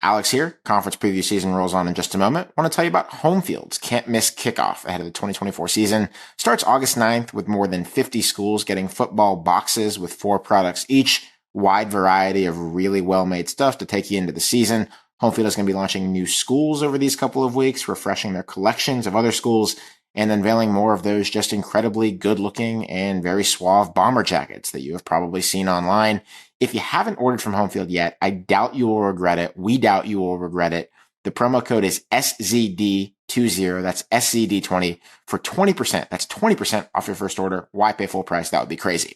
Alex here. Conference preview season rolls on in just a moment. I want to tell you about Home Field's can't-miss kickoff ahead of the 2024 season. Starts August 9th with more than 50 schools getting football boxes with 4 products each. Wide variety of really well-made stuff to take you into the season. Home Field is going to be launching new schools over these couple of weeks, refreshing their collections of other schools, and unveiling more of those just incredibly good-looking and very suave bomber jackets that you have probably seen online. If you haven't ordered from Home Field yet, I doubt you will regret it. We doubt you will regret it. The promo code is SZD20. That's SZD20 for 20%. That's 20% off your first order. Why pay full price? That would be crazy.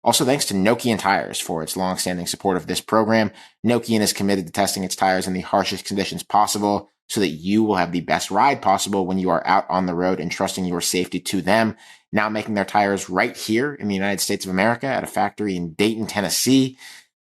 Also, thanks to Nokian Tires for its long-standing support of this program. Nokian is committed to testing its tires in the harshest conditions possible so that you will have the best ride possible when you are out on the road, and trusting your safety to them. Now making their tires right here in the United States of America at a factory in Dayton, Tennessee.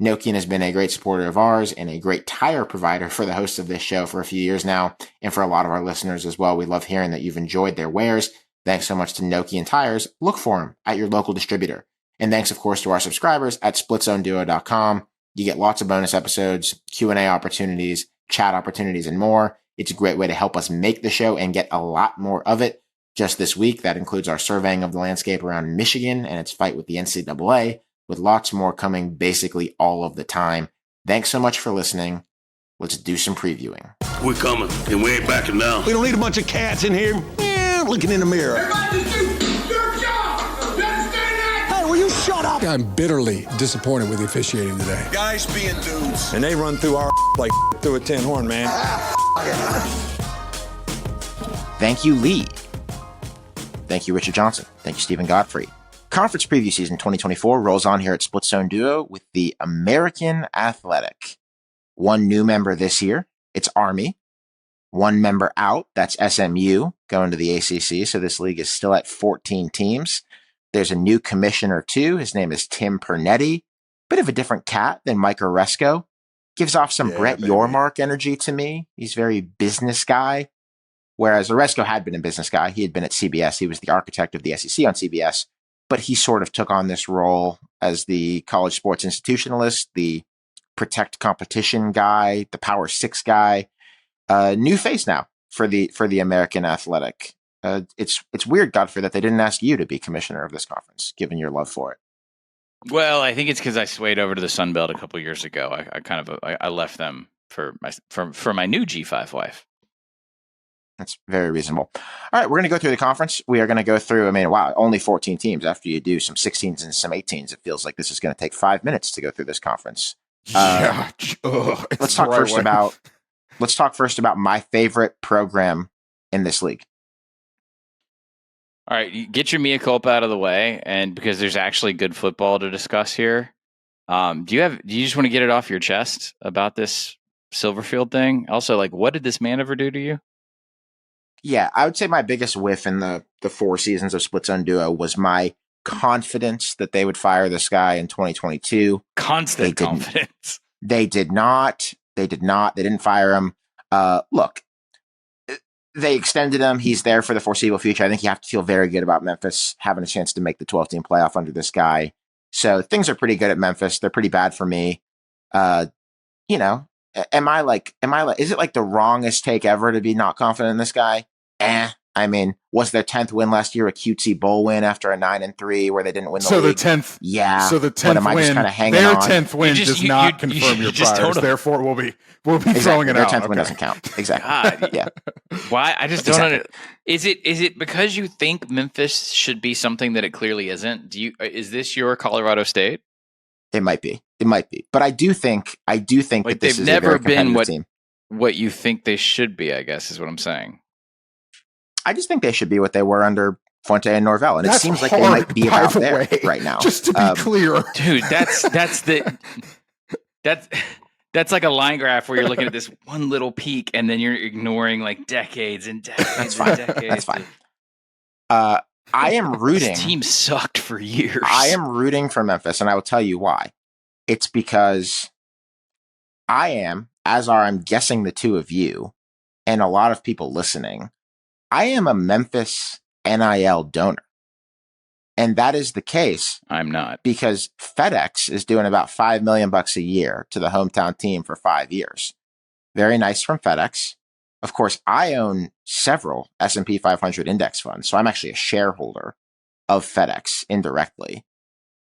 Nokian has been a great supporter of ours and a great tire provider for the hosts of this show for a few years now, and for a lot of our listeners as well. We love hearing that you've enjoyed their wares. Thanks so much to Nokian Tires. Look for them at your local distributor. And thanks, of course, to our subscribers at splitzoneduo.com. You get lots of bonus episodes, Q&A opportunities, chat opportunities, and more. It's a great way to help us make the show and get a lot more of it. Just this week, that includes our surveying of the landscape around Michigan and its fight with the NCAA, with lots more coming basically all of the time. Thanks so much for listening. Let's do some previewing. We're coming, and we ain't backing down. We don't need a bunch of cats in here looking in the mirror. Everybody just do your job. You understand that? Hey, will you shut up? I'm bitterly disappointed with the officiating today. Guys being dudes. And they run through our like through a tin horn, man. Thank you, Lee. Thank you, Richard Johnson. Thank you, Stephen Godfrey. Conference preview season 2024 rolls on here at Split Zone Duo with the American Athletic. One new member this year, it's Army. One member out, that's SMU, going to the ACC. So this league is still at 14 teams. There's a new commissioner too. His name is Tim Pernetti. Bit of a different cat than Mike Oresco. Gives off some Brett Yormark energy to me. He's very business guy. Whereas Oresco had been a business guy. He had been at CBS. He was the architect of the SEC on CBS. But he sort of took on this role as the college sports institutionalist, the protect competition guy, the Power Six guy. New face now for the American Athletic. It's weird, Godfrey, that they didn't ask you to be commissioner of this conference, given your love for it. Well, I think it's because I swayed over to the Sun Belt a couple of years ago. I left them for my new G5 wife. That's very reasonable. All right, we're going to go through the conference. We are going to go through, only 14 teams. After you do some 16s and some 18s, it feels like this is going to take 5 minutes to go through this conference. Let's talk first about my favorite program in this league. All right, you get your mea culpa out of the way, and because there's actually good football to discuss here, do you just want to get it off your chest about this Silverfield thing? Also, what did this man ever do to you? Yeah, I would say my biggest whiff in the 4 seasons of Split Zone Duo was my confidence that they would fire this guy in 2022. Constant confidence. They did not. They didn't fire him. Look, they extended him. He's there for the foreseeable future. I think you have to feel very good about Memphis having a chance to make the 12-team playoff under this guy. So things are pretty good at Memphis. They're pretty bad for me. Is it like the wrongest take ever to be not confident in this guy? Was their 10th win last year a cutesy bowl win after a 9-3 where they didn't win the league? The 10th, yeah. So the 10th win, their 10th win does not confirm your priors. Therefore, we'll be throwing it their out. Their 10th win doesn't count. Exactly. God. Yeah. Why? I just don't understand. Is it because you think Memphis should be something that it clearly isn't? Is this your Colorado State? It might be. But I do think that this is never a very been team. What you think they should be, I guess, is what I'm saying. I just think they should be what they were under Fuente and Norvell, and it seems like they might be about there right now. Just to be clear, dude, that's like a line graph where you're looking at this one little peak, and then you're ignoring decades and decades. That's fine. And decades. That's fine. I am rooting. This team sucked for years. I am rooting for Memphis, and I will tell you why. It's because I am, as are I'm guessing the two of you, and a lot of people listening, I am a Memphis NIL donor. And that is the case. I'm not. Because FedEx is doing about $5 million a year to the hometown team for 5 years. Very nice from FedEx. Of course, I own several S&P 500 index funds, so I'm actually a shareholder of FedEx indirectly.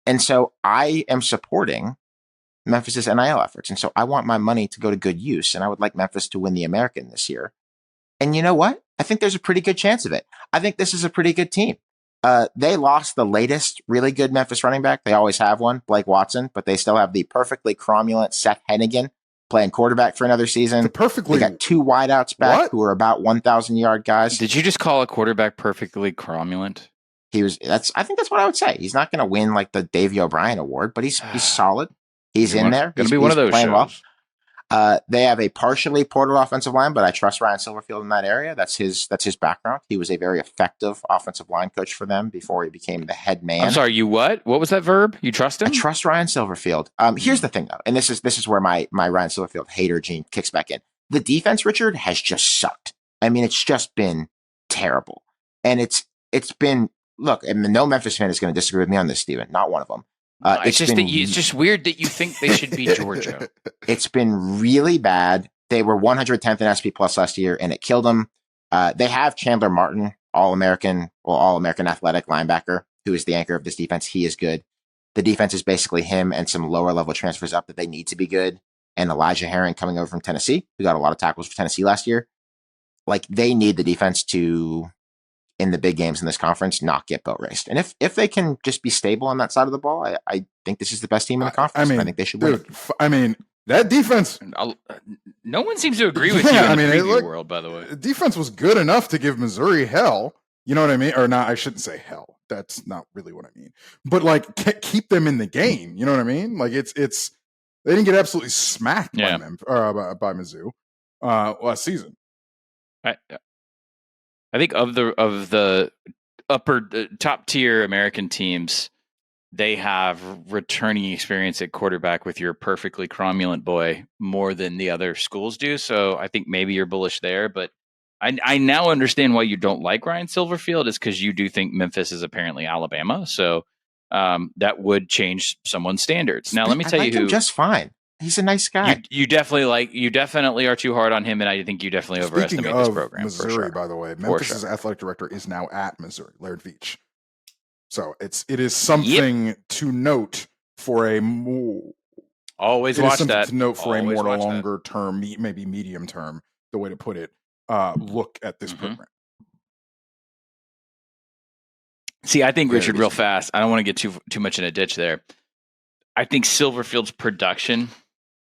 And so I am supporting Memphis's NIL efforts. And so I want my money to go to good use, and I would like Memphis to win the American this year. And you know what? I think there's a pretty good chance of it. I think this is a pretty good team. They lost the latest really good Memphis running back. They always have one, Blake Watson, but they still have the perfectly cromulent Seth Hennigan playing quarterback for another season. They got two wideouts back who are about 1,000-yard guys. Did you just call a quarterback perfectly cromulent? I think that's what I would say. He's not going to win like the Davey O'Brien Award, but he's solid. He's in there. Going to be one of those shows. Well. They have a partially portal offensive line, but I trust Ryan Silverfield in that area. That's his background. He was a very effective offensive line coach for them before he became the head man. I'm sorry, you what? What was that verb? You trust him? I trust Ryan Silverfield. Here's the thing, though, and this is where my Ryan Silverfield hater gene kicks back in. The defense, Richard, has just sucked. I mean, it's just been terrible, and it's been. Look, and no Memphis fan is going to disagree with me on this, Steven. Not one of them. It's just weird that you think they should be Georgia. It's been really bad. They were 110th in SP Plus last year, and it killed them. They have Chandler Martin, All-American athletic linebacker, who is the anchor of this defense. He is good. The defense is basically him and some lower-level transfers up that they need to be good, and Elijah Herring coming over from Tennessee, who got a lot of tackles for Tennessee last year. Like, they need the defense to, in the big games in this conference, not get boat raced. And if they can just be stable on that side of the ball, I think this is the best team in the conference. I think they should win. I mean, that defense. No one seems to agree with you in the preview world, by the way. Defense was good enough to give Missouri hell. You know what I mean? Or not, I shouldn't say hell. That's not really what I mean. But like, keep them in the game. You know what I mean? Like it's they didn't get absolutely smacked by Mizzou last season. I think of the upper top tier American teams, they have returning experience at quarterback with your perfectly cromulent boy more than the other schools do. So I think maybe you're bullish there, but I now understand why you don't like Ryan Silverfield is because you do think Memphis is apparently Alabama. So that would change someone's standards. Now let me tell you who just fine. He's a nice guy. You definitely are too hard on him, and I think you definitely overestimate this program. Missouri, for sure. By the way, Memphis's athletic director is now at Missouri, Laird Veach. So it is something to note for a more always watch that to note for always a more longer term, maybe medium term, the way to put it. Look at this program. See, I think Richard, real fast. I don't want to get too much in a ditch there. I think Silverfield's production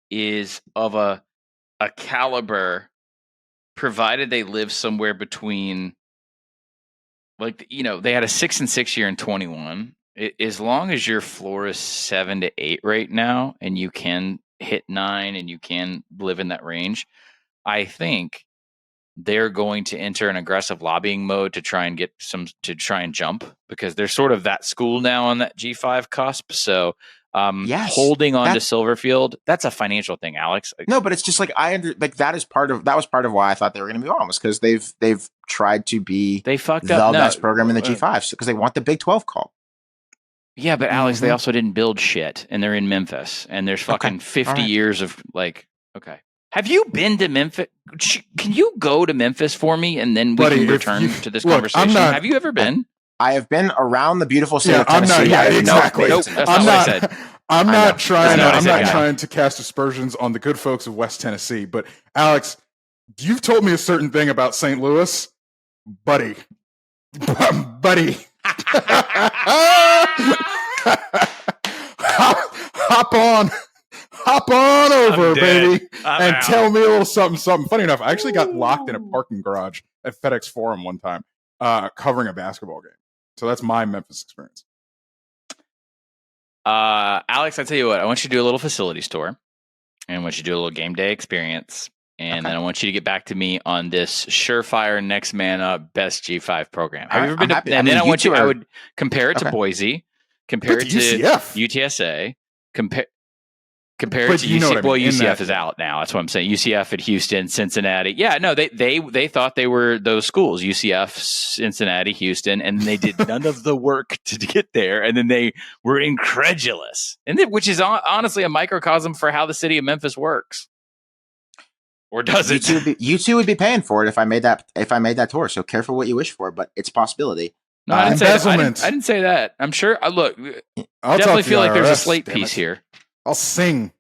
is of a caliber, provided they live somewhere between, like, you know, they had a 6-6 year in 21. As long as your floor is 7 to 8 right now, and you can hit 9 and you can live in that range, I think they're going to enter an aggressive lobbying mode to try and jump, because they're sort of that school now on that G5 cusp. So holding on to Silverfield, that's a financial thing, Alex. No, but it's just like that was part of why I thought they were going to be on, was because they've tried to be the best program in the G5 because they want the Big 12 call. Yeah, but Alex, they also didn't build shit, and they're in Memphis, and there's fucking 50 years of like. Okay, have you been to Memphis? Can you go to Memphis for me, and then we can return to this conversation? Have you ever been? I have been around the beautiful state of Tennessee. I'm not trying to cast aspersions on the good folks of West Tennessee, but Alex, you've told me a certain thing about St. Louis, buddy. Hop on over, baby, and tell me a little something. Funny enough, I actually got locked in a parking garage at FedEx Forum one time, covering a basketball game. So that's my Memphis experience. Alex, I tell you what, I want you to do a little facilities tour, and I want you to do a little game day experience, and then I want you to get back to me on this surefire next man up best G5 program. Have you ever been to? And then I would compare it to Boise, compare it to UTSA, compare it to UCF. Well, UCF is out now. That's what I'm saying. UCF at Houston, Cincinnati. Yeah, no, they thought they were those schools, UCF, Cincinnati, Houston, and they did none of the work to get there, and then they were incredulous, which is honestly a microcosm for how the city of Memphis works. Or does it? You two would be paying for it if I made that tour. So careful what you wish for, but it's a possibility. No, I didn't say that. Embezzlement. I didn't say that. I'm sure. Look, I'll definitely talk to feel the like there's a IRS, slate damn piece it. here. I'll sing.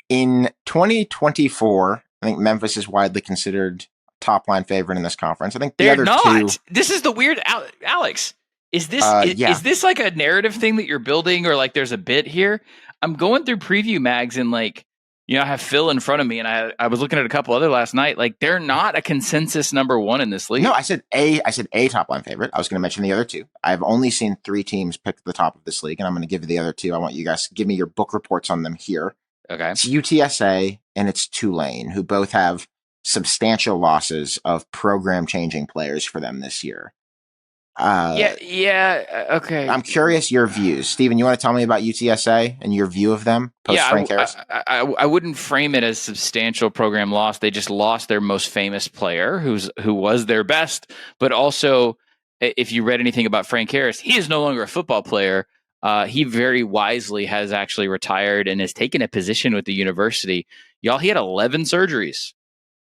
In 2024, I think Memphis is widely considered top line favorite in this conference. I think the They're other not. two. This is the weird, Alex. Is this Yeah. is this like a narrative thing that you're building, or like there's a bit here? I'm going through preview mags and like, you know, I have Phil in front of me, and I was looking at a couple other last night. Like, they're not a consensus number one in this league. No, I said a top line favorite. I was going to mention the other two. I've only seen 3 teams pick the top of this league, and I'm going to give you the other 2. I want you guys to give me your book reports on them here. Okay. It's UTSA and it's Tulane, who both have substantial losses of program changing players for them this year. Okay. I'm curious your views. Steven, you want to tell me about UTSA and your view of them post Frank Harris? I wouldn't frame it as substantial program loss. They just lost their most famous player who was their best, but also if you read anything about Frank Harris, he is no longer a football player. He very wisely has actually retired and has taken a position with the university. Y'all, he had 11 surgeries,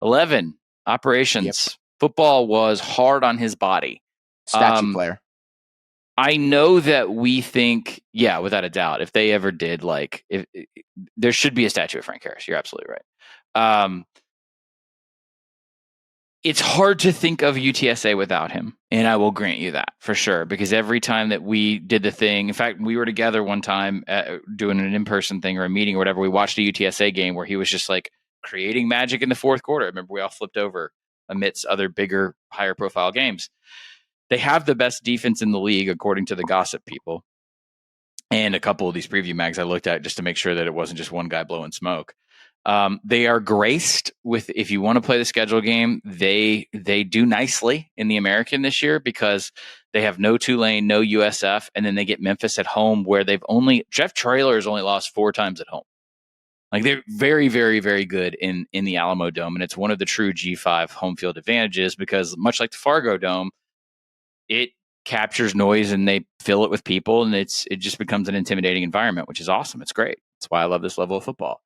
11 operations. Yep. Football was hard on his body. Statue player. I know that we think, yeah, without a doubt, if they ever did, like, there should be a statue of Frank Harris. You're absolutely right. It's hard to think of UTSA without him, and I will grant you that for sure. Because every time that we did the thing, in fact, we were together one time doing an in-person thing or a meeting or whatever. We watched a UTSA game where he was just like creating magic in the fourth quarter. I remember we all flipped over amidst other bigger, higher profile games. They have the best defense in the league, according to the gossip people. And a couple of these preview mags I looked at just to make sure that it wasn't just one guy blowing smoke. They are graced with, if you want to play the schedule game, they do nicely in the American this year because they have no Tulane, no USF, and then they get Memphis at home where Jeff Traylor has only lost 4 times at home. Like, they're very, very, very good in the Alamo Dome, and it's one of the true G5 home field advantages because much like the Fargo Dome, it captures noise and they fill it with people, and it just becomes an intimidating environment, which is awesome. It's great. That's why I love this level of football.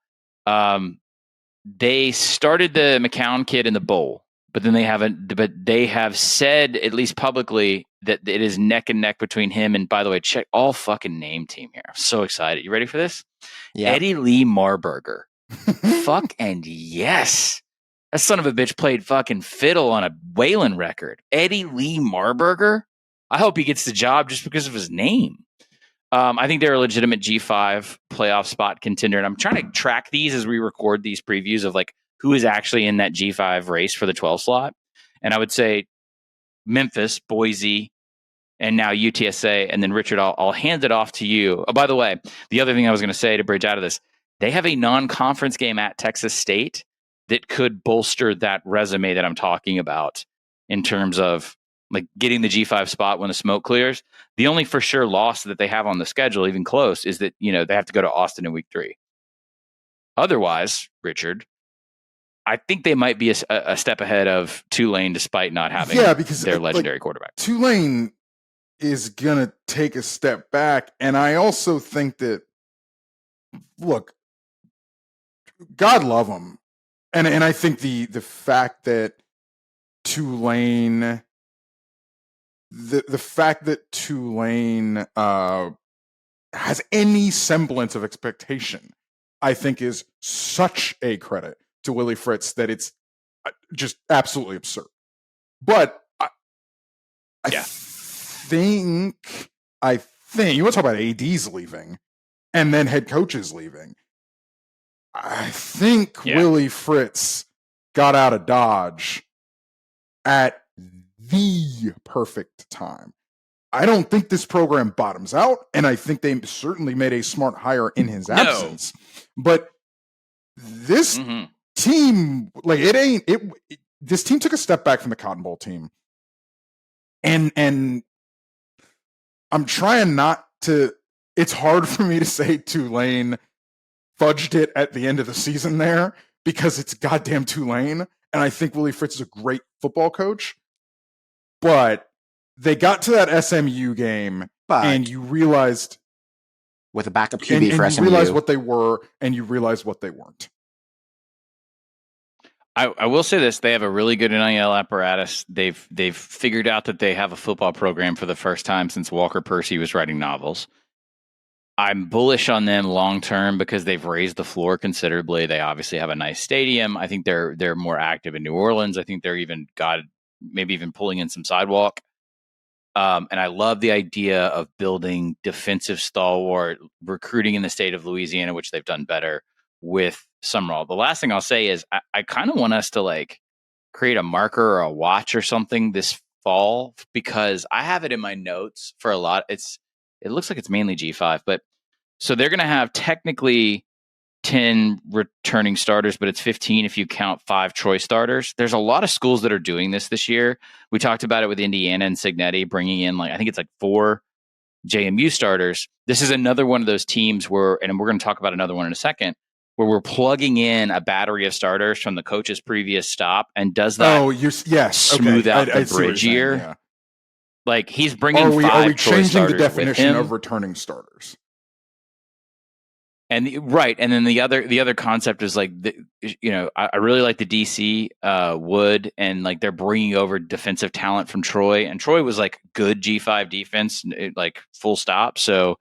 They started the McCown kid in the bowl, but then they have said, at least publicly, that it is neck and neck between him and, by the way, check all fucking name team here. I'm so excited. You ready for this? Yeah. Eddie Lee Marburger. Fuck and yes. That son of a bitch played fucking fiddle on a Waylon record. Eddie Lee Marburger. I hope he gets the job just because of his name. I think they're a legitimate G5 playoff spot contender. And I'm trying to track these as we record these previews of like who is actually in that G5 race for the 12 slot. And I would say Memphis, Boise, and now UTSA. And then Richard, I'll hand it off to you. Oh, by the way, the other thing I was going to say to bridge out of this, they have a non-conference game at Texas State that could bolster that resume that I'm talking about in terms of like getting the G5 spot when the smoke clears. The only for sure loss that they have on the schedule, even close, is that, you know, they have to go to Austin in week 3. Otherwise, Richard, I think they might be a step ahead of Tulane despite not having their legendary quarterback. Tulane is going to take a step back. And I also think that, look, God love them. And I think the fact that Tulane, the fact that Tulane has any semblance of expectation, I think is such a credit to Willie Fritz that it's just absolutely absurd. But I think you want to talk about ADs leaving and then head coaches leaving. I think Willie Fritz got out of Dodge at the perfect time. I don't think this program bottoms out, and I think they certainly made a smart hire in his absence. But this team, like, this team took a step back from the Cotton Bowl team. And I'm trying not to, it's hard for me to say Tulane fudged it at the end of the season there because it's goddamn Tulane. And I think Willie Fritz is a great football coach. But they got to that SMU game and you realized with a backup QB for SMU. You realized what they were and you realized what they weren't. I will say this: they have a really good NIL apparatus. They've figured out that they have a football program for the first time since Walker Percy was writing novels. I'm bullish on them long term because they've raised the floor considerably. They obviously have a nice stadium. I think they're more active in New Orleans. I think they're even maybe even pulling in some sidewalk. And I love the idea of building defensive stalwart recruiting in the state of Louisiana, which they've done better with Summerall. The last thing I'll say is I kind of want us to like create a marker or a watch or something this fall, because I have it in my notes for a lot. It looks like it's mainly G5, but so they're going to have technically 10 returning starters, but it's 15 if you count 5 Troy starters. There's a lot of schools that are doing this year. We talked about it with Indiana and Signetti bringing in I think it's 4 JMU starters. This is another one of those teams where, and we're going to talk about another one in a second, where we're plugging in a battery of starters from the coach's previous stop, and does that smooth out the bridge year? Yeah. Like he's bringing 5 Are we Troy changing the starters definition of returning starters? And then the other concept is I really like the DC Wood, and like they're bringing over defensive talent from Troy, and Troy was like good G5 defense, like full stop. So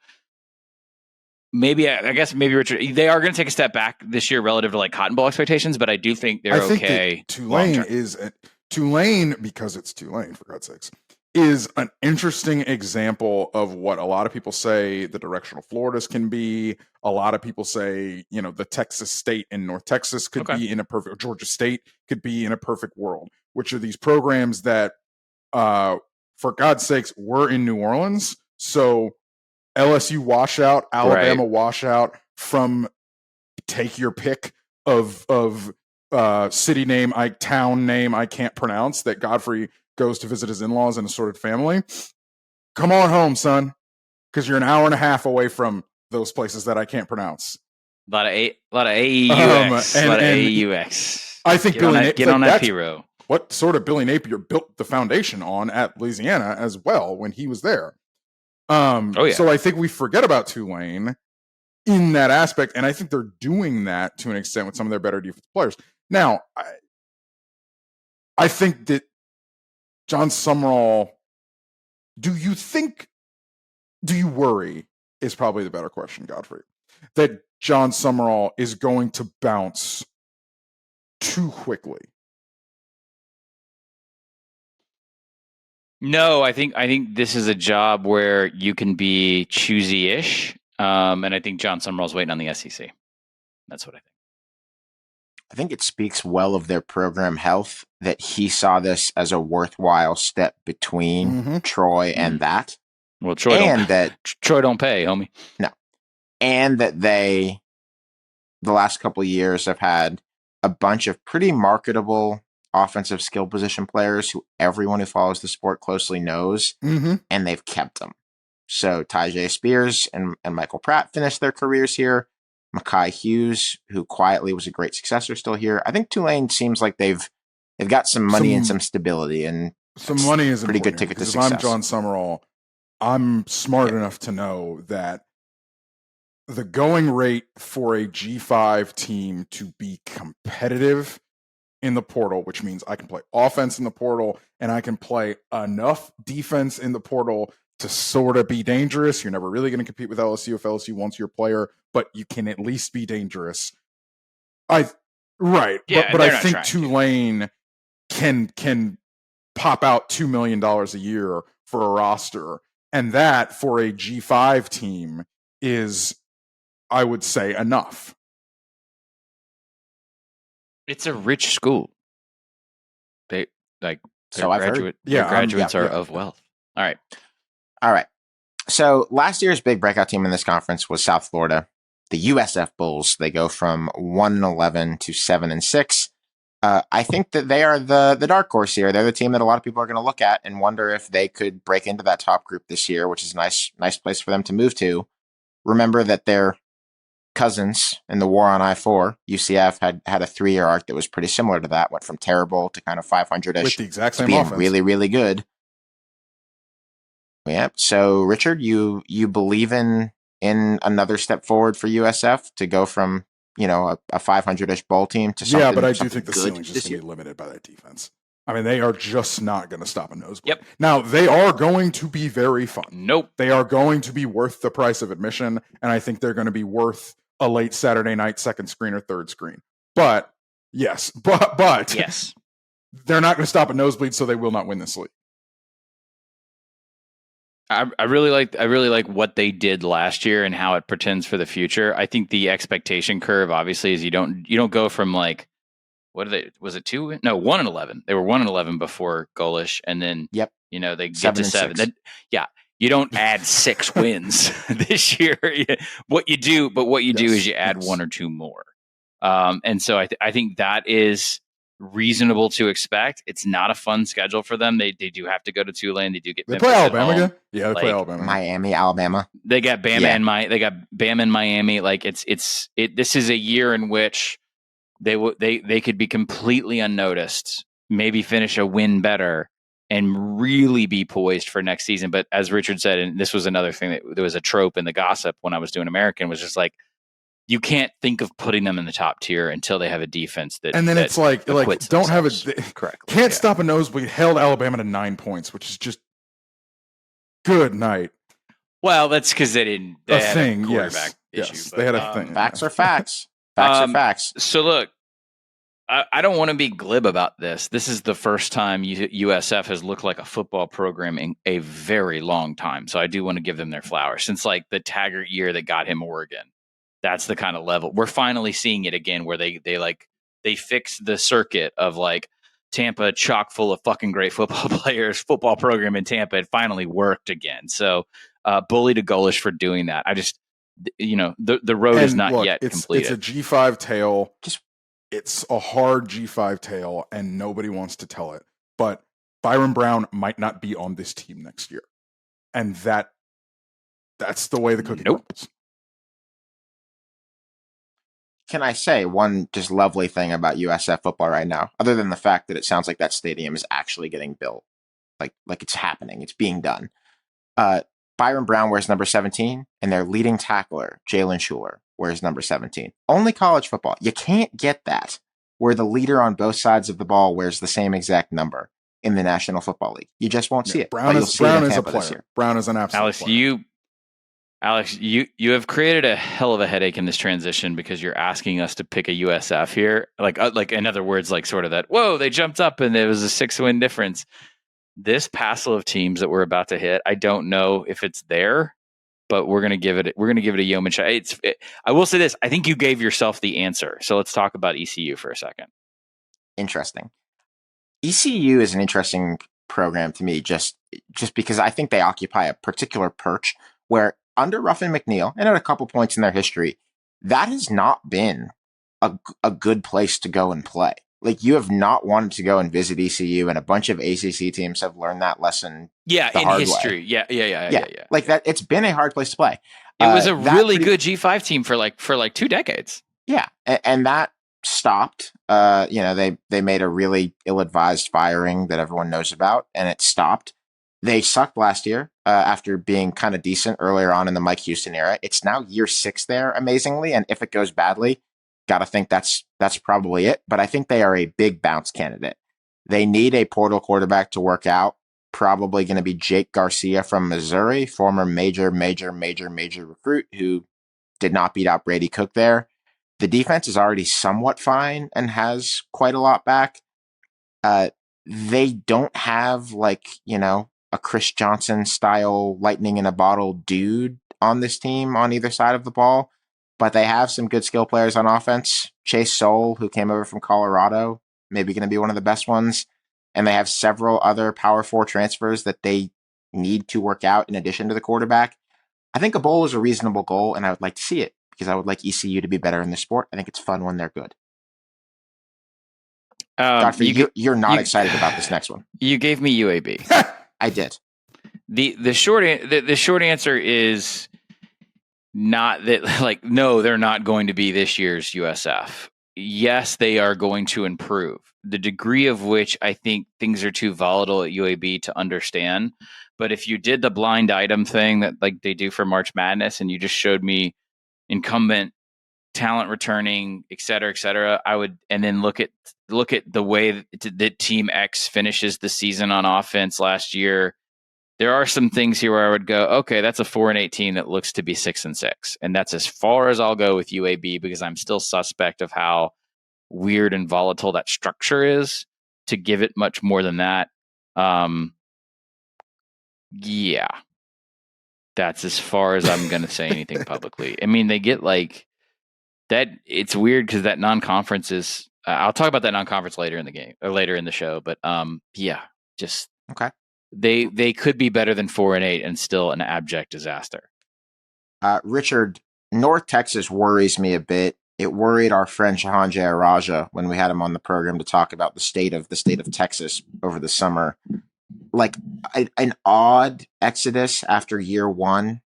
maybe Richard, they are going to take a step back this year relative to like Cotton Bowl expectations, but I do think they're okay. Tulane, because it's Tulane, for God's sakes, is an interesting example of what a lot of people say the directional Floridas can be. A lot of people say, the Texas State and North Texas could be in a perfect, Georgia State could be in a perfect world, which are these programs that, for God's sakes, were in New Orleans. So LSU washout, Alabama washout, from take your pick of city name, town name I can't pronounce, that Godfrey goes to visit his in-laws and assorted family. Come on home, son, because you're an hour and a half away from those places that I can't pronounce. A lot of AAUX. I think get on that P-row. What sort of Billy Napier built the foundation on at Louisiana as well when he was there. So I think we forget about Tulane in that aspect, and I think they're doing that to an extent with some of their better defensive players. Now, I think that John Summerall, do you worry, is probably the better question, Godfrey, that John Summerall is going to bounce too quickly? No, I think this is a job where you can be choosy-ish, and I think John Summerall's waiting on the SEC. That's what I think. I think it speaks well of their program health that he saw this as a worthwhile step between Troy and that. Well, Troy don't pay, homie. No. And that they, the last couple of years, have had a bunch of pretty marketable offensive skill position players who everyone who follows the sport closely knows, and they've kept them. So Tyjae Spears and Michael Pratt finished their careers here. Mekhi Hughes, who quietly was a great successor, still here. I think Tulane seems like they've got some money and some stability, and some money is a pretty good ticket to success. If I'm John Summerall, I'm smart enough to know that the going rate for a G5 team to be competitive in the portal, which means I can play offense in the portal and I can play enough defense in the portal to sort of be dangerous. You're never really going to compete with LSU if LSU wants your player, but you can at least be dangerous. But I think Tulane can pop out $2 million a year for a roster, and that for a G5 team is, I would say, enough. It's a rich school. Their graduates are of wealth. All right. So last year's big breakout team in this conference was South Florida, the USF Bulls. They go from 1-11 to 7-6. I think that they are the dark horse here. They're the team that a lot of people are going to look at and wonder if they could break into that top group this year, which is a nice place for them to move to. Remember that their cousins in the war on I-4, UCF, had a 3-year arc that was pretty similar to that. Went from terrible to kind of 500-ish with the exact same to being offense. really, really good. Yeah. So, Richard, you believe in another step forward for USF to go from a 500-ish bowl team to something. Yeah, but I do something think the good ceiling's just this going year. to be limited by that defense. I mean, they are just not going to stop a nosebleed. Yep. Now, they are going to be very fun. Nope. They are going to be worth the price of admission, and I think they're going to be worth a late Saturday night second screen or third screen. But yes, but Yes. they're not going to stop a nosebleed, so they will not win this league. I really like what they did last year and how it pretends for the future. I think the expectation curve obviously is you don't go from like, what are they? Was it 2? No, 1-11. They were 1-11 before Golish, and then Yep. They get to 7. 7-6. You don't add 6 wins this year. What you do is you add 1 or 2 more. And so I think that is reasonable to expect. It's not a fun schedule for them. They do have to go to Tulane. They do get They Memphis play at Alabama home. again. Yeah, they play Alabama. Miami, Alabama. They got Bama Yeah. they got Bama in Miami. Like this is a year in which they could be completely unnoticed, maybe finish a win better, and really be poised for next season. But as Richard said, and this was another thing that there was a trope in the gossip when I was doing American, was just like, you can't think of putting them in the top tier until they have a defense that. And then it's like don't have themselves it correctly. Can't stop a nosebleed. Held Alabama to 9 points, which is just good night. Well, that's because they didn't. They had thing, a quarterback yes. issue. Yes, but, they had a thing. Facts are facts. Facts are facts. So look, I don't want to be glib about this. This is the first time USF has looked like a football program in a very long time. So I do want to give them their flowers. Since like the Taggart year that got him Oregon, that's the kind of level we're finally seeing it again, where they fix the circuit of like Tampa chock full of fucking great football players, football program in Tampa. It finally worked again. So bully to Golish for doing that. I just, the road is not yet completed. It's a G5 tail. It's a hard G5 tail, and nobody wants to tell it. But Byron Brown might not be on this team next year, and that's the way the cookie crumbles. Can I say one just lovely thing about USF football right now, other than the fact that it sounds like that stadium is actually getting built, like it's happening, it's being done. Byron Brown wears number 17, and their leading tackler, Jalen Schuler, wears number 17. Only college football. You can't get that, where the leader on both sides of the ball wears the same exact number in the National Football League. You just won't see it. Brown is a player. Brown is an absolute player. Alex, you have created a hell of a headache in this transition because you're asking us to pick a USF here. Like in other words, like sort of that, whoa, they jumped up and there was a 6-win difference. This passel of teams that we're about to hit, I don't know if it's there, but we're gonna give it a yeoman shot. I will say this: I think you gave yourself the answer. So let's talk about ECU for a second. Interesting. ECU is an interesting program to me, just because I think they occupy a particular perch where under Ruffin McNeil and at a couple points in their history, that has not been a good place to go and play. Like, you have not wanted to go and visit ECU, and a bunch of ACC teams have learned that lesson. Yeah, the in hard history. way. Yeah. Like that, it's been a hard place to play. It was a really good G5 team for like 2 decades. Yeah, and that stopped. They made a really ill-advised firing that everyone knows about, and it stopped. They sucked last year after being kind of decent earlier on in the Mike Houston era. It's now year 6 there, amazingly, and if it goes badly, got to think that's probably it. But I think they are a big bounce candidate. They need a portal quarterback to work out. Probably going to be Jake Garcia from Missouri, former major recruit who did not beat out Brady Cook there. The defense is already somewhat fine and has quite a lot back. They don't have a Chris Johnson style lightning in a bottle dude on this team on either side of the ball, but they have some good skill players on offense. Chase Soule, who came over from Colorado, maybe going to be one of the best ones. And they have several other Power 4 transfers that they need to work out in addition to the quarterback. I think a bowl is a reasonable goal, and I would like to see it because I would like ECU to be better in the sport. I think it's fun when they're good. Godfrey, you're not excited about this next one. You gave me UAB. I did. The short answer is not that. No, they're not going to be this year's USF. Yes, they are going to improve. The degree of which I think things are too volatile at UAB to understand. But if you did the blind item thing that like they do for March Madness, and you just showed me incumbent talent returning, et cetera, I would, and then look at the way that Team X finishes the season on offense last year. There are some things here where I would go, okay, that's a 4-18 that looks to be 6-6, and that's as far as I'll go with UAB because I'm still suspect of how weird and volatile that structure is to give it much more than that. Yeah, that's as far as I'm going to say anything publicly. I mean, they get like that. It's weird because that non-conference is. I'll talk about that non-conference later in the game or later in the show. But yeah, just Okay. They could be better than 4-8 and still an abject disaster. Richard, North Texas worries me a bit. It worried our friend Shahan Jayaraja when we had him on the program to talk about the state of Texas over the summer. Like an odd exodus after year one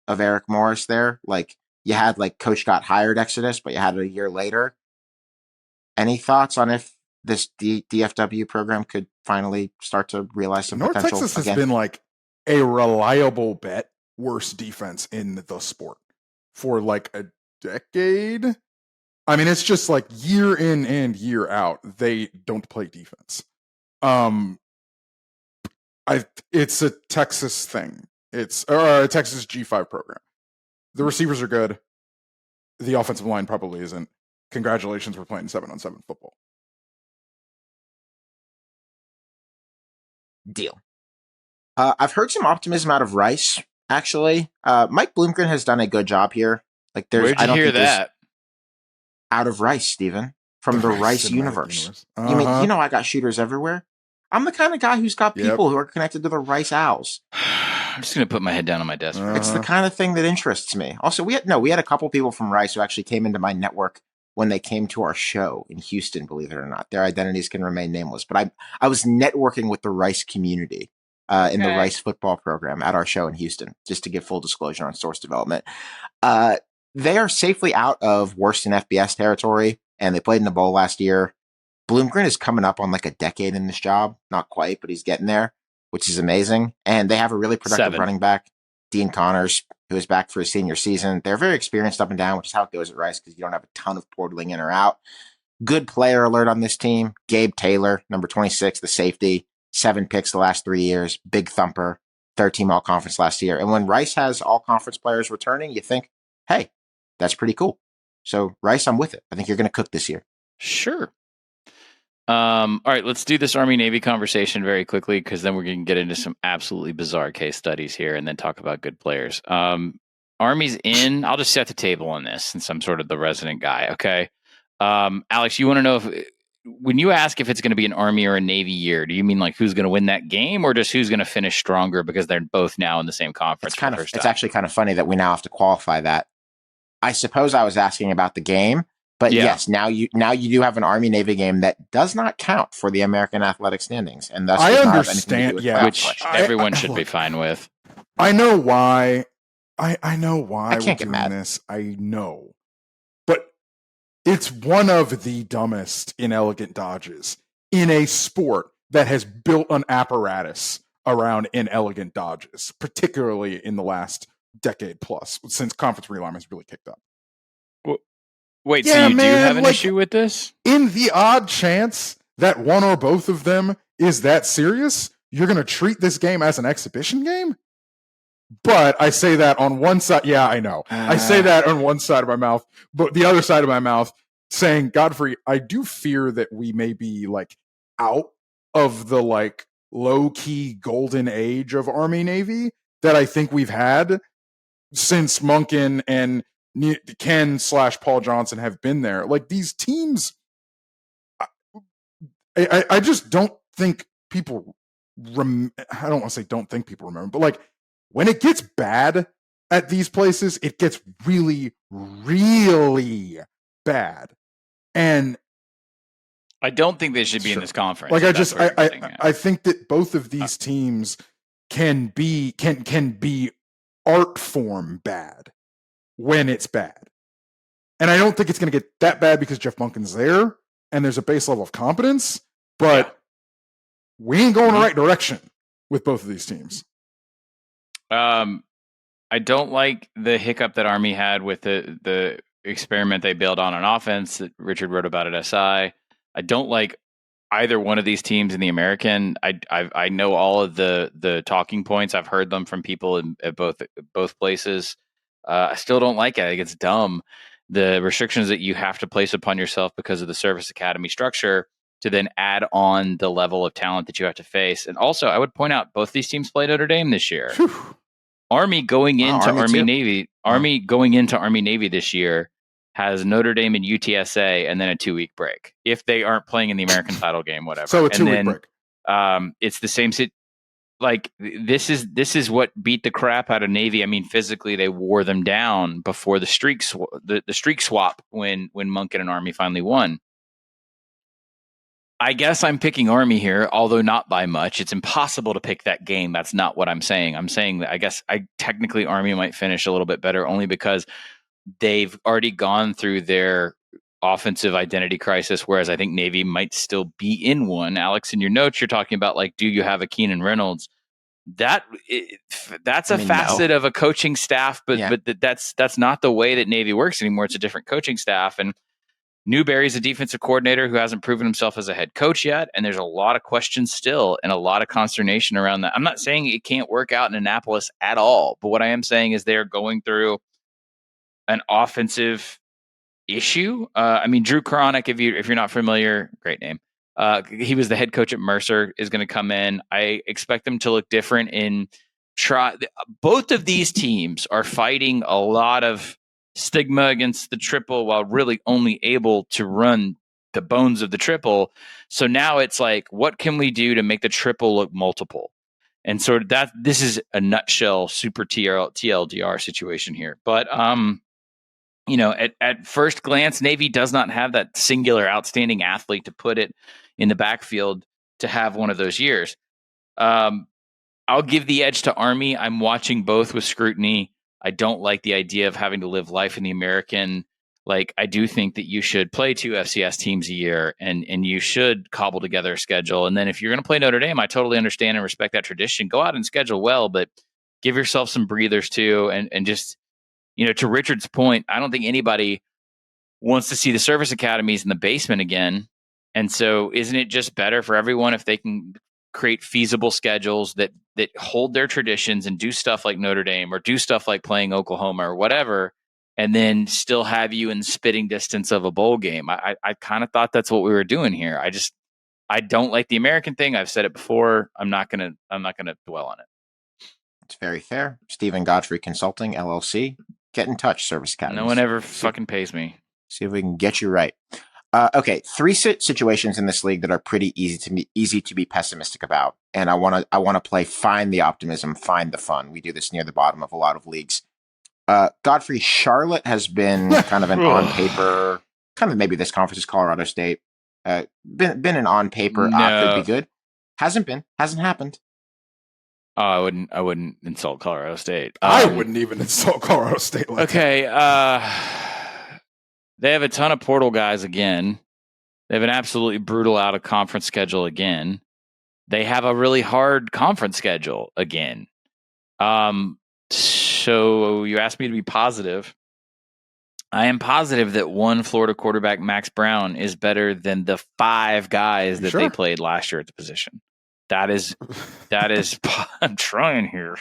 of Eric Morris there. Like you had like coach got hired exodus, but you had it a year later. Any thoughts on if this DFW program could finally start to realize some North potential? Texas has been like a reliable bet worst defense in the sport for like a decade. I mean, it's just like year in and year out, they don't play defense. It's a Texas thing. It's a Texas G5 program. The receivers are good. The offensive line probably isn't. Congratulations, we're playing 7-on-7 football. Deal. I've heard some optimism out of Rice, actually. Mike Bloomgren has done a good job here. Like, Where'd you hear that? Out of Rice, Stephen, from the Rice universe. You mean, I got shooters everywhere. I'm the kind of guy who's got people who are connected to the Rice Owls. I'm just going to put my head down on my desk. It's the kind of thing that interests me. Also, we had a couple people from Rice who actually came into my network when they came to our show in Houston, believe it or not. Their identities can remain nameless. But I was networking with the Rice community in the Rice football program at our show in Houston, just to give full disclosure on source development. They are safely out of worst in FBS territory, and they played in the bowl last year. Bloomgren is coming up on like a decade in this job. Not quite, but he's getting there, which is amazing. And they have a really productive running back, Dean Connors, who is back for his senior season. They're very experienced up and down, which is how it goes at Rice because you don't have a ton of portaling in or out. Good player alert on this team. Gabe Taylor, number 26, the safety, 7 picks the last 3 years, big thumper, 13 all-conference last year. And when Rice has all-conference players returning, you think, hey, that's pretty cool. So Rice, I'm with it. I think you're going to cook this year. Sure. All right, let's do this Army-Navy conversation very quickly because then we're going to get into some absolutely bizarre case studies here and then talk about good players. Army's in. I'll just set the table on this since I'm sort of the resident guy, okay? Alex, you want to know when you ask if it's going to be an Army or a Navy year, do you mean like who's going to win that game or just who's going to finish stronger because they're both now in the same conference? It's actually kind of funny that we now have to qualify that. I suppose I was asking about the game. But yes, now you do have an Army-Navy game that does not count for the American athletic standings, and thus I understand, which everyone should be fine with. I know why. I know why I can't get mad. This. I know, but it's one of the dumbest inelegant dodges in a sport that has built an apparatus around inelegant dodges, particularly in the last decade plus since conference realignment has really kicked up. Wait, so you do have an issue with this? In the odd chance that one or both of them is that serious, you're going to treat this game as an exhibition game? But I say that on one side. Yeah, I know. I say that on one side of my mouth, but the other side of my mouth saying, Godfrey, I do fear that we may be like out of the like low-key golden age of Army-Navy that I think we've had since Monken and Ken/Paul Johnson have been there. Like these teams, I just don't think people. I don't want to say don't think people remember, but like when it gets bad at these places, it gets really, really bad. And I don't think they should be in this conference. Like I think that both of these teams can be art form bad when it's bad. And I don't think it's going to get that bad because Jeff Monken's there and there's a base level of competence, but we ain't going the right direction with both of these teams. I don't like the hiccup that Army had with the experiment they build on offense that Richard wrote about at SI. I don't like either one of these teams in the American. I know all of the talking points. I've heard them from people at both places. I still don't like it. I think it's dumb. The restrictions that you have to place upon yourself because of the service academy structure to then add on the level of talent that you have to face. And also, I would point out both these teams played Notre Dame this year. Whew. Army going into Army Navy. Army going into Army Navy this year has Notre Dame and UTSA and then a 2-week break if they aren't playing in the American title game, whatever. So a 2-week break. It's the same. Like this is what beat the crap out of Navy. I mean, physically they wore them down before the streak swap when Monken and Army finally won. I guess I'm picking Army here, although not by much. It's impossible to pick that game. That's not what I'm saying. I'm saying that I guess technically Army might finish a little bit better only because they've already gone through their offensive identity crisis, whereas I think Navy might still be in one. Alex, in your notes, you're talking about like, do you have a Keenan Reynolds? That's a facet of a coaching staff, but that's not the way that Navy works anymore. It's a different coaching staff, and Newberry's a defensive coordinator who hasn't proven himself as a head coach yet, and there's a lot of questions still and a lot of consternation around that. I'm not saying it can't work out in Annapolis at all, but what I am saying is they're going through an offensive issue. I mean, Drew Koronic, if you're not familiar, great name. He was the head coach at Mercer, is going to come in. I expect them to look different both of these teams are fighting a lot of stigma against the triple while really only able to run the bones of the triple. So now it's like, what can we do to make the triple look multiple? And so this is a nutshell super TLDR situation here. But at first glance, Navy does not have that singular outstanding athlete to put it in the backfield to have one of those years. I'll give the edge to Army. I'm watching both with scrutiny. I don't like the idea of having to live life in the American. Like, I do think that you should play 2 FCS teams a year and you should cobble together a schedule. And then if you're going to play Notre Dame, I totally understand and respect that tradition. Go out and schedule well, but give yourself some breathers too. And just, to Richard's point, I don't think anybody wants to see the service academies in the basement again. And so isn't it just better for everyone if they can create feasible schedules that hold their traditions and do stuff like Notre Dame or do stuff like playing Oklahoma or whatever, and then still have you in spitting distance of a bowl game? I kind of thought that's what we were doing here. I don't like the American thing. I've said it before. I'm not gonna dwell on it. It's very fair. Stephen Godfrey Consulting, LLC. Get in touch, Service Academy. No one ever fucking pays me. See if we can get you right. Okay, 3 situations in this league that are pretty easy to be pessimistic about, and I want to play find the optimism, find the fun. We do this near the bottom of a lot of leagues. Godfrey, Charlotte has been kind of an on paper, kind of maybe this conference is Colorado State. Been an on paper could be good. Hasn't happened. Oh, I wouldn't insult Colorado State. I wouldn't even insult Colorado State. They have a ton of portal guys again. They have an absolutely brutal out of conference schedule again. They have a really hard conference schedule again. So you asked me to be positive. I am positive that one Florida quarterback, Max Brown, is better than the 5 guys that they played last year at the position. That is, I'm trying here.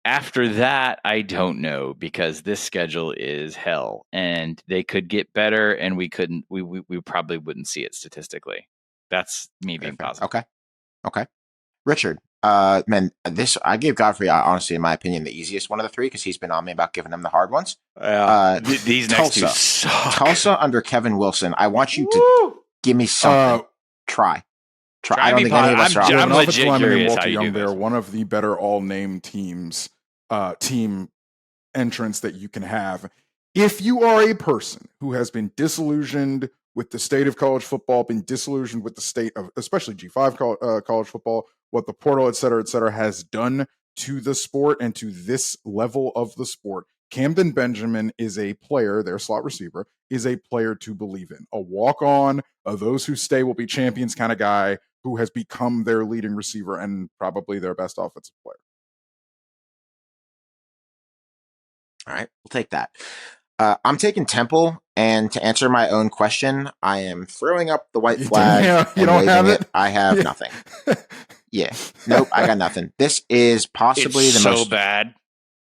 After that, I don't know, because this schedule is hell, and they could get better, and we probably wouldn't see it statistically. That's me being positive. Okay. Richard, man, I gave Godfrey, honestly, in my opinion, the easiest one of the 3 because he's been on me about giving him the hard ones. These next 2 suck. Tulsa under Kevin Wilson. I want you to give me something. Try. I don't think any of us are. I'm legit curious how you do they're this. one of the better all-name teams, team entrants that you can have. If you are a person who has been disillusioned with the state of college football, been disillusioned with the state of, especially G5 college football, what the portal, et cetera, has done to the sport and to this level of the sport, Camden Benjamin is a player, their slot receiver, is a player to believe in. A walk-on, those who stay will be champions kind of guy who has become their leading receiver and probably their best offensive player. All right, we'll take that. I'm taking Temple, and to answer my own question, I am throwing up the white flag You and don't waving have it. it? I have Yeah. nothing. Yeah. Nope, I got nothing. This is possibly It's the so most bad.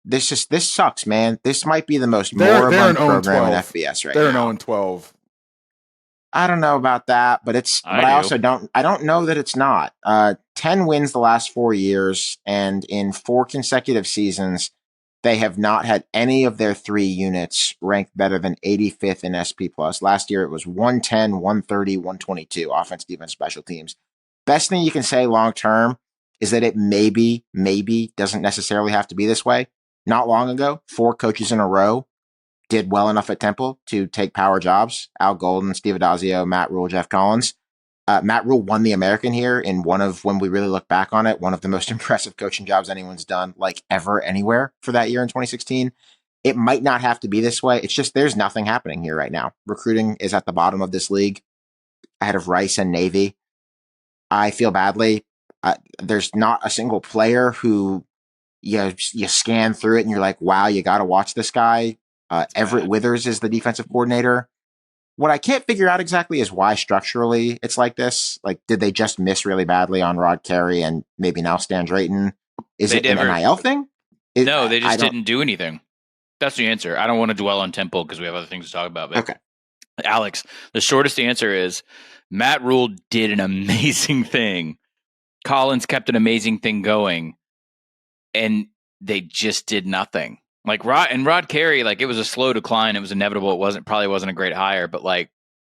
This sucks, man. This might be the most They're moribund an program in 0-12. FBS right They're now. an 0-12. I don't know about that, but I also don't know that it's not. 10 wins the last 4 years, and in 4 consecutive seasons, they have not had any of their 3 units ranked better than 85th in SP plus. Last year it was 110, 130, 122 offense, defense, special teams. Best thing you can say long term is that it maybe doesn't necessarily have to be this way. Not long ago, 4 coaches in a row did well enough at Temple to take power jobs. Al Golden, Steve Adazio, Matt Rule, Jeff Collins. Matt Rule won the American here in one of, when we really look back on it, one of the most impressive coaching jobs anyone's done, like ever, anywhere for that year in 2016. It might not have to be this way. It's just there's nothing happening here right now. Recruiting is at the bottom of this league, ahead of Rice and Navy. I feel badly. There's not a single player who you scan through it and you're like, wow, you got to watch this guy. Everett Withers is the defensive coordinator. What I can't figure out exactly is why structurally it's like this. Like, did they just miss really badly on Rod Carey and maybe now Stan Drayton? Is it an NIL thing? No, they just didn't do anything. That's the answer. I don't want to dwell on Temple because we have other things to talk about. But okay. Alex, the shortest answer is Matt Rule did an amazing thing. Collins kept an amazing thing going, and they just did nothing. Like Rod Carey, like it was a slow decline. It was inevitable. It probably wasn't a great hire, but like,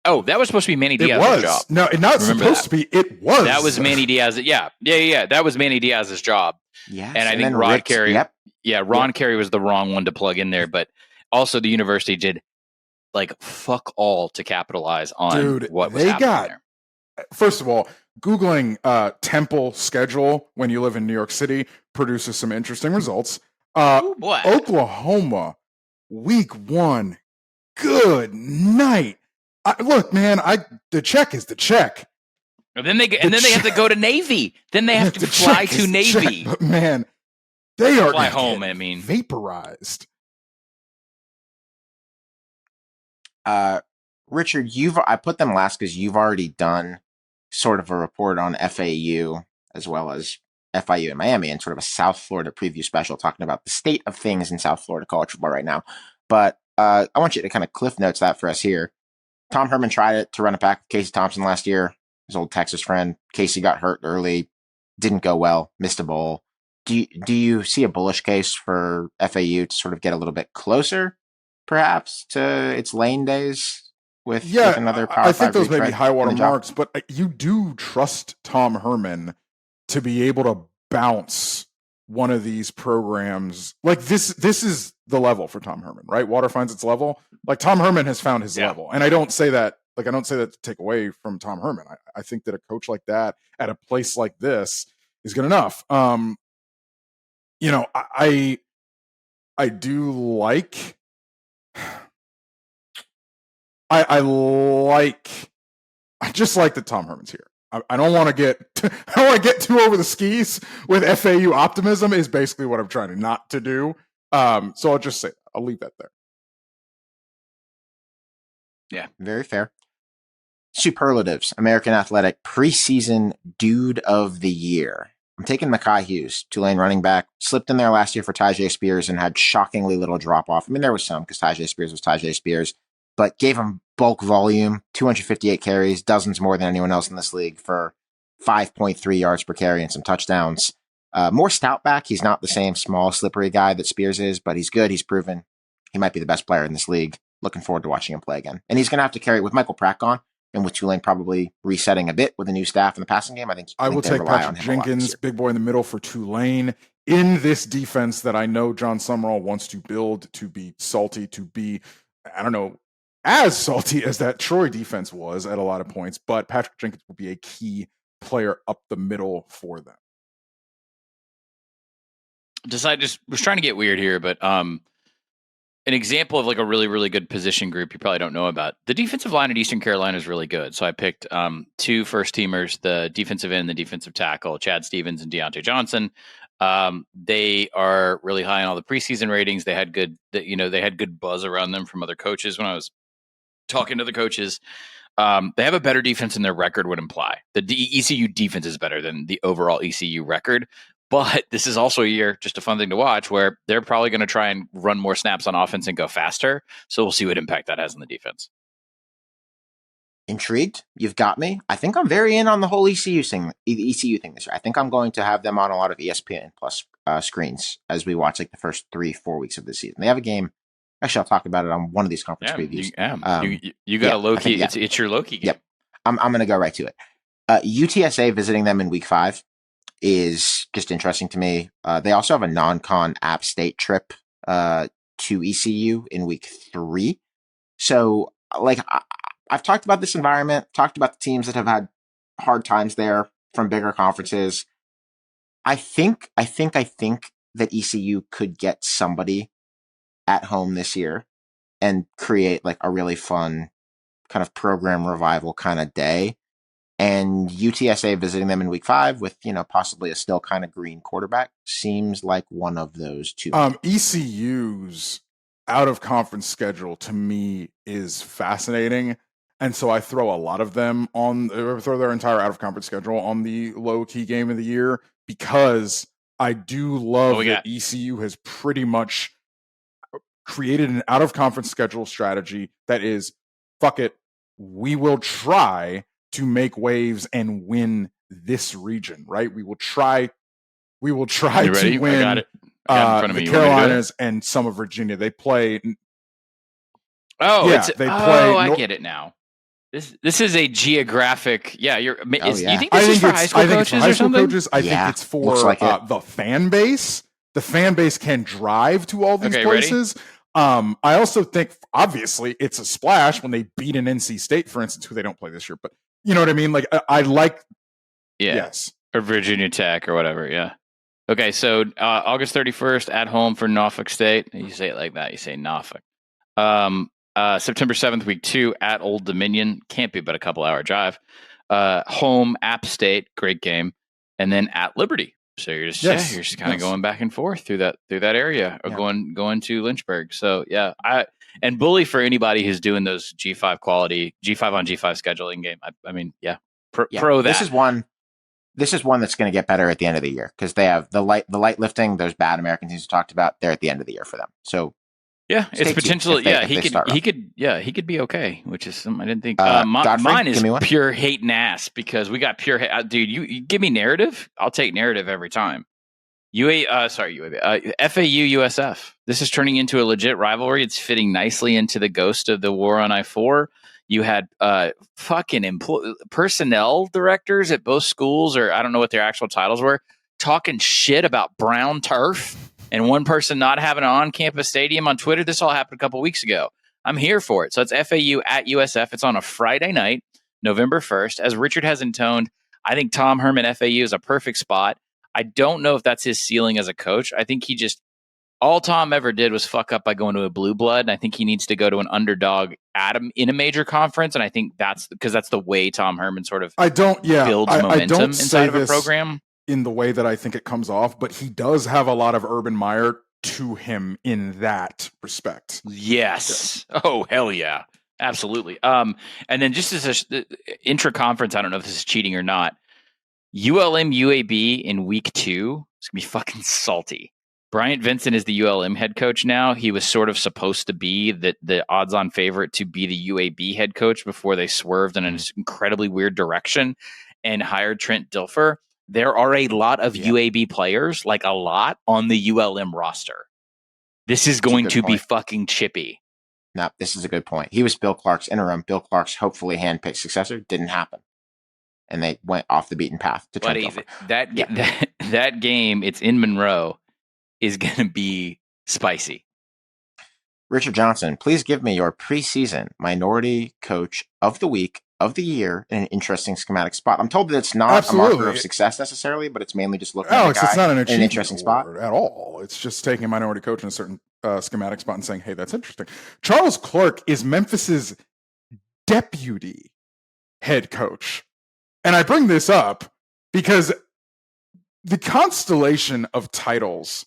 oh, that was supposed to be Manny Diaz's job. No, not supposed to be. It was. That was Manny Diaz. Yeah. That was Manny Diaz's job. Yes, and I think Rod Carey. Yep. Yeah, Ron Carey was the wrong one to plug in there, but also the university did like fuck all to capitalize on what was happening there. First of all, Googling Temple schedule when you live in New York City produces some interesting results. Oklahoma, week 1. Good night. Look, man, the check is the check. And then they have to go to Navy. Then they have to fly to Navy. But man, they are fly home. I mean, vaporized. Richard, I put them last because you've already done sort of a report on FAU as well as FIU in Miami and sort of a South Florida preview special talking about the state of things in South Florida college football right now. But I want you to kind of cliff notes that for us here. Tom Herman tried to run it back with Casey Thompson last year, his old Texas friend. Casey got hurt early, didn't go well, missed a bowl. Do you see a bullish case for FAU to sort of get a little bit closer, perhaps, to its Lane days with another Power 5 I think those may be high water job? marks, but you do trust Tom Herman to be able to bounce one of these programs. Like this is the level for Tom Herman, right? Water finds its level. Like Tom Herman has found his level. And I don't say that to take away from Tom Herman. I think that a coach like that at a place like this is good enough. I do like I just like that Tom Herman's here. I don't want to get too over the skis with FAU optimism is basically what I'm trying not to do. So I'll just say I'll leave that there. Yeah, very fair. Superlatives, American Athletic preseason dude of the year. I'm taking Mekhi Hughes, Tulane running back, slipped in there last year for Tyjae Spears and had shockingly little drop off. I mean, there was some because Tyjae Spears was Tyjae Spears, but gave him bulk volume, 258 carries, dozens more than anyone else in this league for 5.3 yards per carry and some touchdowns. More stout back. He's not the same small, slippery guy that Spears is, but he's good. He's proven he might be the best player in this league. Looking forward to watching him play again. And he's going to have to carry it with Michael Pratt gone and with Tulane probably resetting a bit with a new staff in the passing game. I will take Patrick Jenkins, big boy in the middle for Tulane, in this defense that I know John Summerall wants to build to be salty, to be, I don't know, as salty as that Troy defense was at a lot of points, but Patrick Jenkins will be a key player up the middle for them. I just was trying to get weird here, but an example of like a really, really good position group you probably don't know about. The defensive line at Eastern Carolina is really good. So I picked 2 first-teamers, the defensive end and the defensive tackle, Chad Stevens and Deontay Johnson. They are really high on all the preseason ratings. They had good buzz around them from other coaches when I was talking to the coaches. They have a better defense than their record would imply. The ECU defense is better than the overall ECU record. But this is also a year, just a fun thing to watch, where they're probably going to try and run more snaps on offense and go faster. So we'll see what impact that has on the defense. Intrigued? You've got me. I think I'm very in on the whole ECU thing this year. I think I'm going to have them on a lot of ESPN Plus screens as we watch like the first 3-4 weeks of the season. They have a game. Actually, I'll talk about it on one of these conference previews. You got a low-key. It's your low-key game. Yep. I'm going to go right to it. UTSA visiting them in week 5 is just interesting to me. They also have a non-con App State trip to ECU in week 3. So, like, I've talked about this environment, talked about the teams that have had hard times there from bigger conferences. I think that ECU could get somebody at home this year and create like a really fun kind of program revival kind of day. And UTSA visiting them in week 5 with, possibly a still kind of green quarterback seems like one of those two. ECU's out of conference schedule to me is fascinating. And so I throw a lot of them throw their entire out of conference schedule on the low key game of the year, because I do love that ECU has pretty much created an out of conference schedule strategy that is, fuck it, we will try to make waves and win this region, right? We will try to win I got it in front of the me. Carolinas and some of Virginia. They play. I get it now. This is a geographic. Yeah, you think this is for high school coaches or something? I think it's for the fan base. The fan base can drive to all these places. I also think, obviously, it's a splash when they beat an NC State, for instance, who they don't play this year. But you know what I mean? Like, I like... Yes. Or Virginia Tech or whatever, yeah. Okay, so August 31st at home for Norfolk State. You say it like that. You say Norfolk. September 7th, week 2 at Old Dominion. Can't be but a couple-hour drive. Home, App State, great game. And then at Liberty. So you're just kind of going back and forth through that area, or going to Lynchburg. So and bully for anybody who's doing those G5 quality G5 on G5 scheduling game. I mean, pro that. This is one that's going to get better at the end of the year, because they have the light lifting. Those bad American teams we talked about. They're at the end of the year for them. So it's potential. He could be okay, which is something I didn't think. Mine is pure hate and ass, because we got pure hate. Dude, you give me narrative, I'll take narrative every time. FAU USF. This is turning into a legit rivalry. It's fitting nicely into the ghost of the war on I-4. You had fucking personnel directors at both schools, or I don't know what their actual titles were, talking shit about brown turf and one person not having an on-campus stadium on Twitter. This all happened a couple weeks ago. I'm here for it. So it's FAU at USF. It's on a Friday night, November 1st. As Richard has intoned, I think Tom Herman FAU is a perfect spot. I don't know if that's his ceiling as a coach. I think all Tom ever did was fuck up by going to a blue blood. And I think he needs to go to an underdog in a major conference. And I think that's the way Tom Herman sort of builds momentum inside of a program. In the way that I think it comes off, but he does have a lot of Urban Meyer to him in that respect. Yes. Yeah. Oh, hell yeah. Absolutely. And then just as intra-conference, I don't know if this is cheating or not, ULM UAB in week 2 is going to be fucking salty. Bryant Vincent is the ULM head coach now. He was sort of supposed to be the odds-on favorite to be the UAB head coach before they swerved in an incredibly weird direction and hired Trent Dilfer. There are a lot of UAB players, like a lot, on the ULM roster. This is going to be fucking chippy. No, this is a good point. He was Bill Clark's interim. Bill Clark's hopefully handpicked successor. Didn't happen. And they went off the beaten path to Trent Dilfer. That game, it's in Monroe, is going to be spicy. Richard Johnson, please give me your preseason minority coach of the week, of the year, in an interesting schematic spot. I'm told that it's not a marker of success necessarily, but it's mainly just looking at a guy it's not an in an interesting spot at all. It's just taking a minority coach in a certain schematic spot and saying, hey, that's interesting. Charles Clark is Memphis's deputy head coach. And I bring this up because the constellation of titles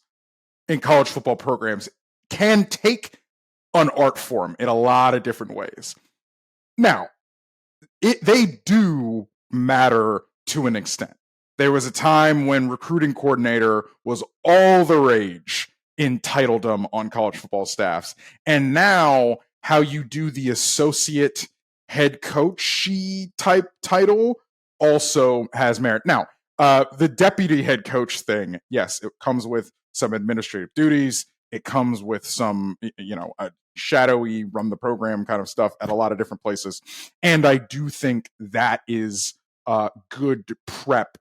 in college football programs can take an art form in a lot of different ways. Now, they do matter to an extent. There was a time when recruiting coordinator was all the rage in titledom on college football staffs. And now how you do the associate head coachy type title also has merit. Now, the deputy head coach thing, yes, it comes with some administrative duties. It comes with some, shadowy run the program kind of stuff at a lot of different places. And I do think that is good prep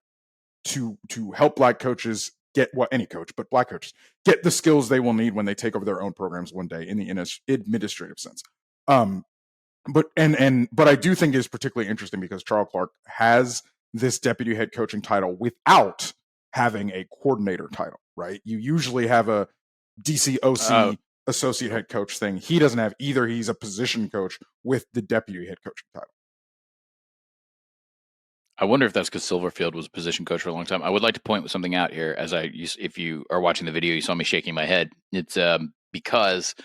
to help black coaches get any coach, but black coaches get the skills they will need when they take over their own programs one day in the administrative sense. But I do think it's particularly interesting because Charles Clark has this deputy head coaching title without having a coordinator title, right? You usually have a DCOC associate head coach thing. He doesn't have either. He's a position coach with the deputy head coaching title. I wonder if that's because Silverfield was a position coach for a long time. I would like to point something out here. If you are watching the video, you saw me shaking my head. It's because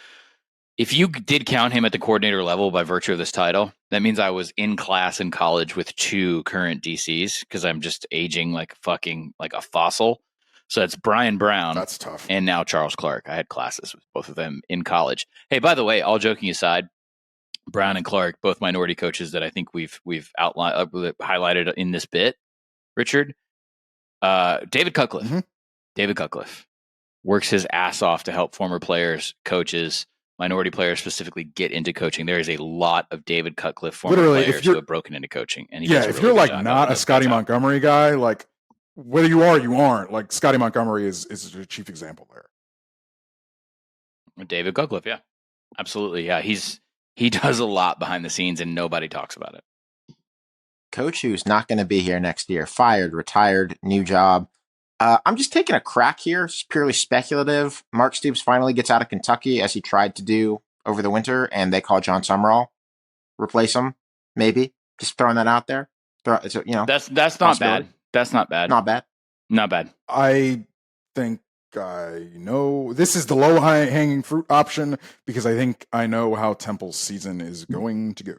if you did count him at the coordinator level by virtue of this title, that means I was in class in college with 2 current DCs because I'm just aging like a fossil. So that's Brian Brown. That's tough. And now Charles Clark. I had classes with both of them in college. Hey, by the way, all joking aside, Brown and Clark, both minority coaches that I think we've outlined, highlighted in this bit. Richard, David Cutcliffe. Mm-hmm. David Cutcliffe works his ass off to help former players, coaches, minority players specifically get into coaching. There is a lot of David Cutcliffe former players who have broken into coaching. And if you're like not a Scotty Montgomery guy, like whether you are or you aren't, like Scotty Montgomery is a chief example there. David Cutcliffe, yeah, absolutely, yeah. He does a lot behind the scenes and nobody talks about it. Coach who's not going to be here next year, fired, retired, new job. I'm just taking a crack here. It's purely speculative. Mark Stoops finally gets out of Kentucky as he tried to do over the winter, and they call John Summerall. Replace him, maybe. Just throwing that out there. That's not bad. That's not bad. Not bad. Not bad. I think I know this is the low hanging fruit option because I think I know how Temple's season is going to go.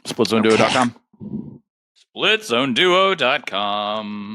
SplitZoneDuo.com. SplitZoneDuo.com.